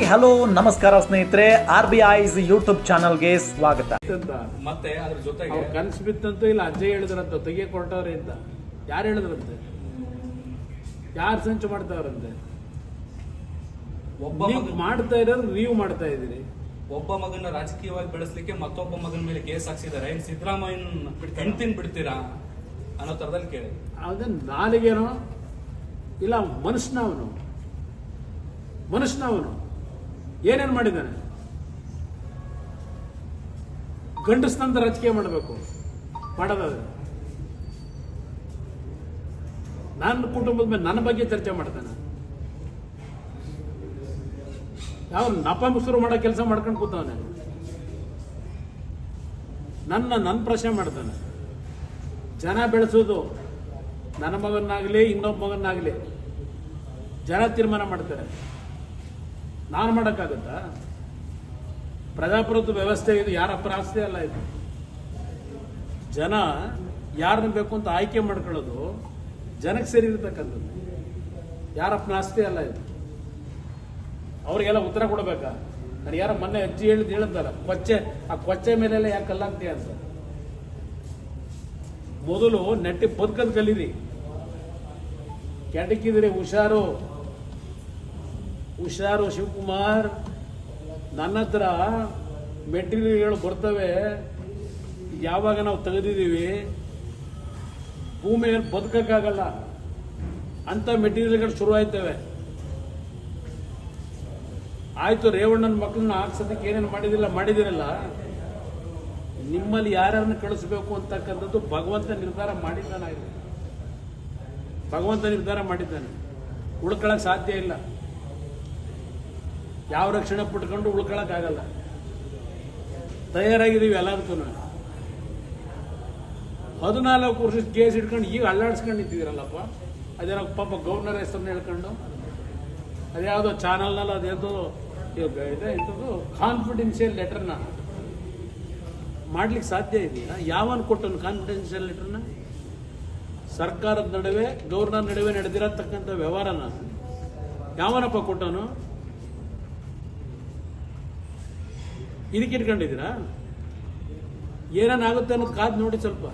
Hi hello ನಮಸ್ಕಾರ ಸ್ನೇಹಿತರೆ, RBI's YouTube ಚಾನಲ್ಗೆ ಸ್ವಾಗತ. ಮತ್ತೆ ಅದ್ರ ಜೊತೆಗೆ ಕನ್ಸು ಬಿತ್ತಂತೂ ಇಲ್ಲ, ಅಜ್ಜೆ ಹೇಳಿದ್ರಂತ ತೆಗಿಯಕ್ ಹೊರಟವ್ರೆ ಅಂತ. ಯಾರು ಹೇಳಿದ್ರಂತೆ? ಯಾರು ಸಂಚು ಮಾಡ್ತಾವ್ರಂತೆ? ಮಾಡ್ತಾ ಇರೋದು ನೀವು ಮಾಡ್ತಾ ಇದ್ದೀರಿ. ಒಬ್ಬ ಮಗನ ರಾಜಕೀಯವಾಗಿ ಬೆಳೆಸಲಿಕ್ಕೆ ಮತ್ತೊಬ್ಬ ಮಗನ ಮೇಲೆ ಕೇಸ್ ಹಾಕ್ಸಿದ್ದಾರೆ. ಸಿದ್ದರಾಮಯ್ಯನ ಹೆಣ್ತಿನ ಬಿಡ್ತೀರಾ ಅನ್ನೋ ತರದಲ್ಲಿ ಕೇಳಿ. ಅದನ್ನ ನಾಲಿಗೆನೋ ಇಲ್ಲ ಮನುಷ್ಯನವನು ಏನೇನು ಮಾಡಿದ್ದಾನೆ? ಗಂಡಸ್ನಂತ ರಾಜಕೀಯ ಮಾಡಬೇಕು ಮಾಡೋದಾದ್ರೆ ನನ್ನ ಕುಟುಂಬದ ಮೇಲೆ ನನ್ನ ಬಗ್ಗೆ ಚರ್ಚೆ ಮಾಡ್ತಾನೆ. ಯಾವ ನಪಮುಸರು ಮಾಡೋ ಕೆಲಸ ಮಾಡ್ಕೊಂಡು ಕೂತವನೆ. ನನ್ನ ಪ್ರಶ್ನೆ ಮಾಡ್ತಾನೆ. ಜನ ಬೆಳೆಸೋದು ನನ್ನ ಮಗನಾಗಲಿ ಇನ್ನೊಬ್ಬ ಮಗನಾಗಲಿ ಜನ ತೀರ್ಮಾನ ಮಾಡ್ತಾರೆ. ನಾನು ಮಾಡೋಕ್ಕಾಗತ್ತಾ? ಪ್ರಜಾಪ್ರಭುತ್ವ ವ್ಯವಸ್ಥೆ ಇದು, ಯಾರಪ್ಪರ ಆಸ್ತಿ ಅಲ್ಲ ಇದು. ಜನ ಯಾರನ್ನ ಬೇಕು ಅಂತ ಆಯ್ಕೆ ಮಾಡ್ಕೊಳ್ಳೋದು ಜನಕ್ಕೆ ಸೇರಿ ಇರ್ತಕ್ಕಂಥದ್ದು, ಯಾರಪ್ಪನ ಆಸ್ತಿ ಅಲ್ಲ ಇದು. ಅವ್ರಿಗೆಲ್ಲ ಉತ್ತರ ಕೊಡ್ಬೇಕಾ? ನಾನು ಯಾರ ಮೊನ್ನೆ ಅಜ್ಜಿ ಹೇಳಿದ್ದಲ್ಲ, ಕೊಚ್ಚೆ ಮೇಲೆಲ್ಲ ಯಾಕೆ ಕಲ್ಲಾಗ್ತೀಯ ಅಂತ. ಮೊದಲು ನೆಟ್ಟಿ ಬದುಕದ್ ಕಲೀರಿ. ಕೆಡಕಿದ್ರೆ ಹುಷಾರು ಶಿವಕುಮಾರ್. ನನ್ನ ಹತ್ರ ಮೆಟೀರಿಯಲ್ಗಳು ಬರ್ತವೆ, ಯಾವಾಗ ನಾವು ತೆಗೆದಿದ್ದೀವಿ ಭೂಮಿಯಲ್ಲಿ ಬದುಕಕ್ಕಾಗಲ್ಲ ಅಂತ ಮೆಟೀರಿಯಲ್ಗಳು ಶುರು ಆಯ್ತವೆ. ಆಯ್ತು, ರೇವಣ್ಣನ ಮಕ್ಕಳನ್ನ ಹಾಕ್ಸೋದಕ್ಕೆ ಏನೇನು ಮಾಡಿದಿರಲ್ಲ. ನಿಮ್ಮಲ್ಲಿ ಯಾರನ್ನ ಕಳಿಸ್ಬೇಕು ಅಂತಕ್ಕಂಥದ್ದು ಭಗವಂತ ನಿರ್ಧಾರ ಮಾಡಿದ್ದಾನೆ. ಉಳ್ಕೊಳಕ್ ಸಾಧ್ಯ ಇಲ್ಲ. ಯಾವ ರಕ್ಷಣೆ ಪಟ್ಕೊಂಡು ಉಳ್ಕೊಳಕ್ಕಾಗಲ್ಲ. ತಯಾರಾಗಿದ್ದೀವಿ ಎಲ್ಲದಕ್ಕೂ. 14 ವರ್ಷದ ಕೇಸ್ ಇಟ್ಕೊಂಡು ಈಗ ಅಲ್ಲಾಡ್ಸ್ಕೊಂಡು ನಿಂತಿದ್ದೀರಲ್ಲಪ್ಪ. ಅದೇನೋ ಪಾಪ ಗವರ್ನರ್ ಹೆಸರನ್ನ ಹೇಳ್ಕೊಂಡು ಅದ್ಯಾವುದೋ ಚಾನಲ್ನಲ್ಲಿ ಅದೇದೋ ಇದೆ ಇಂಥದ್ದು ಕಾನ್ಫಿಡೆನ್ಷಿಯಲ್ ಲೆಟರ್ನ ಮಾಡ್ಲಿಕ್ಕೆ ಸಾಧ್ಯ ಇದೆಯಾ? ಯಾವನ್ ಕೊಟ್ಟನು ಕಾನ್ಫಿಡೆನ್ಷಿಯಲ್ ಲೆಟರ್ನ? ಸರ್ಕಾರದ ನಡುವೆ ಗವರ್ನರ್ ನಡುವೆ ನಡೆದಿರತಕ್ಕಂಥ ವ್ಯವಹಾರನ ಯಾವನಪ್ಪ ಕೊಟ್ಟನು? ಇದಕ್ಕೆ ಇಟ್ಕೊಂಡಿದ್ದೀರಾ? ಏನೇನಾಗುತ್ತೆ ಅನ್ನೋದು ಕಾದು ನೋಡಿ ಸ್ವಲ್ಪ.